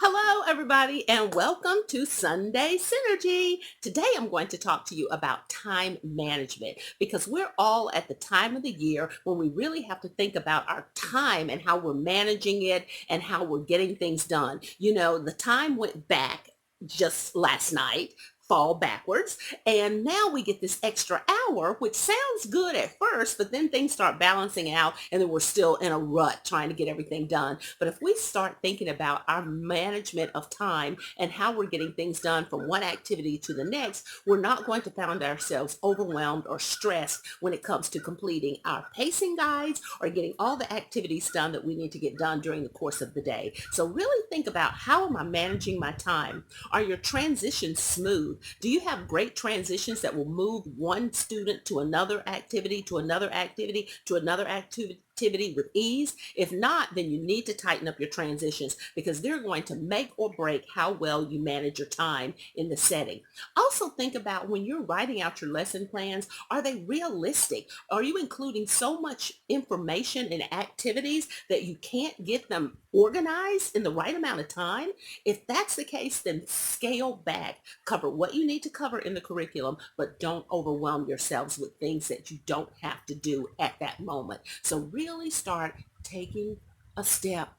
Hello, everybody, and welcome to Sunday Synergy. Today, I'm going to talk to you about time management because we're all at the time of the year when we really have to think about our time and how we're managing it and how we're getting things done. You know, the time went back just last night, fall backwards, and now we get this extra hour, which sounds good at first, but then things start balancing out and then we're still in a rut trying to get everything done. But if we start thinking about our management of time and how we're getting things done from one activity to the next, we're not going to find ourselves overwhelmed or stressed when it comes to completing our pacing guides or getting all the activities done that we need to get done during the course of the day. So really think about, how am I managing my time? Are your transitions smooth? Do you have great transitions that will move one student to another activity, to another activity, to another activity with ease? If not, then you need to tighten up your transitions because they're going to make or break how well you manage your time in the setting. Also think about, when you're writing out your lesson plans, are they realistic? Are you including so much information and activities that you can't get them organized in the right amount of time? If that's the case, then scale back, cover what you need to cover in the curriculum, but don't overwhelm yourselves with things that you don't have to do at that moment. So really start taking a step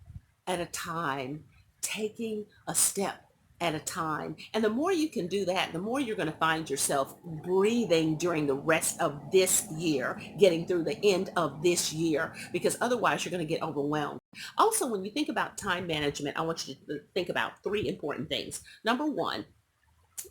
at a time, taking a step at a time. And the more you can do that, the more you're going to find yourself breathing during the rest of this year, getting through the end of this year, because otherwise you're going to get overwhelmed. Also, when you think about time management, I want you to think about three important things. Number one,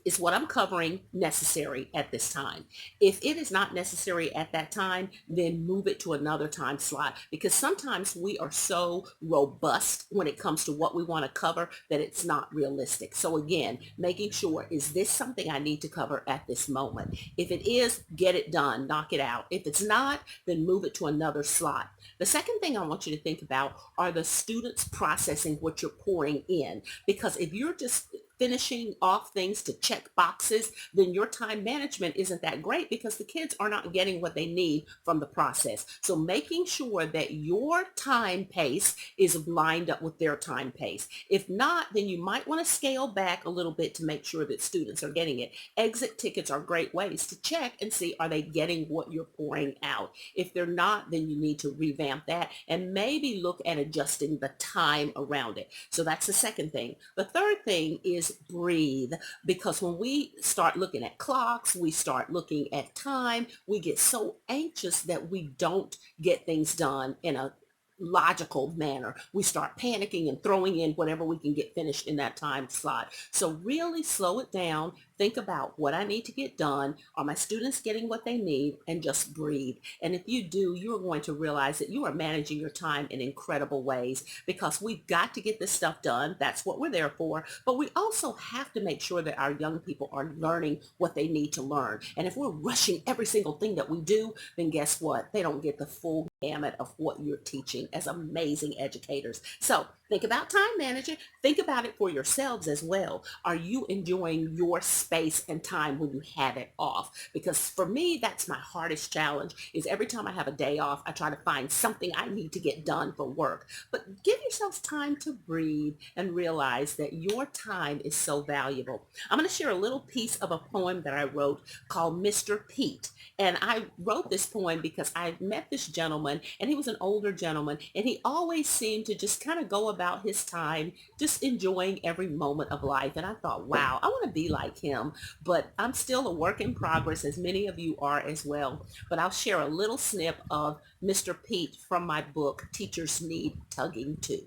is what I'm covering necessary at this time? If it is not necessary at that time, then move it to another time slot, because sometimes we are so robust when it comes to what we want to cover that it's not realistic. So again, making sure, is this something I need to cover at this moment? If it is, get it done, knock it out. If it's not, then move it to another slot. The second thing I want you to think about are the students processing what you're pouring in, because if you're just finishing off things to check boxes, then your time management isn't that great because the kids are not getting what they need from the process. So making sure that your time pace is lined up with their time pace. If not, then you might want to scale back a little bit to make sure that students are getting it. Exit tickets are great ways to check and see, are they getting what you're pouring out? If they're not, then you need to revamp that and maybe look at adjusting the time around it. So that's the second thing. The third thing is breathe, because when we start looking at clocks, we start looking at time, we get so anxious that we don't get things done in a logical manner. We start panicking and throwing in whatever we can get finished in that time slot. So really slow it down. Think about what I need to get done. Are my students getting what they need? And just breathe. And if you do, you're going to realize that you are managing your time in incredible ways, because we've got to get this stuff done. That's what we're there for. But we also have to make sure that our young people are learning what they need to learn. And if we're rushing every single thing that we do, then guess what? They don't get the full gamut of what you're teaching as amazing educators. So think about time management. Think about it for yourselves as well. Are you enjoying your space and time when you have it off? Because for me, that's my hardest challenge, is every time I have a day off, I try to find something I need to get done for work. But give yourselves time to breathe and realize that your time is so valuable. I'm going to share a little piece of a poem that I wrote called Mr. Pete. And I wrote this poem because I met this gentleman, and he was an older gentleman, and he always seemed to just kind of go about his time just enjoying every moment of life. And I thought, wow, I want to be like him. But I'm still a work in progress, as many of you are as well. But I'll share a little snip of Mr. Pete from my book, Teachers Need Tugging To.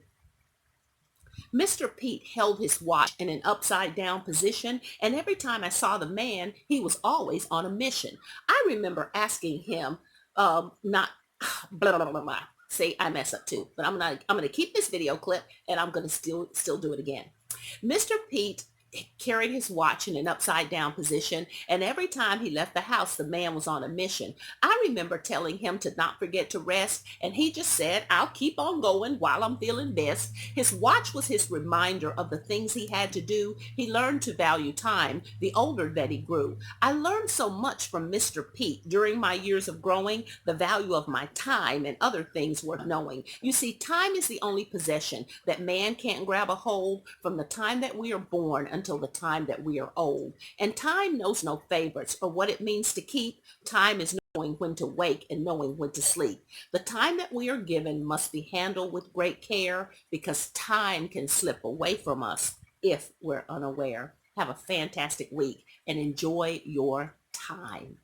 Mr. Pete held his watch in an upside down position, and every time I saw the man, he was always on a mission. I remember asking him, not blah, blah, blah, blah. See, I mess up too, but I'm gonna keep this video clip, and I'm gonna still do it again. Mr. Pete carried his watch in an upside down position, and every time he left the house, the man was on a mission. I remember telling him to not forget to rest, and he just said, I'll keep on going while I'm feeling best. His watch was his reminder of the things he had to do. He learned to value time the older that he grew. I learned so much from Mr. Pete during my years of growing, the value of my time and other things worth knowing. You see, time is the only possession that man can't grab a hold from the time that we are born until the time that we are old. And time knows no favorites or what it means to keep. Time is knowing when to wake and knowing when to sleep. The time that we are given must be handled with great care because time can slip away from us if we're unaware. Have a fantastic week and enjoy your time.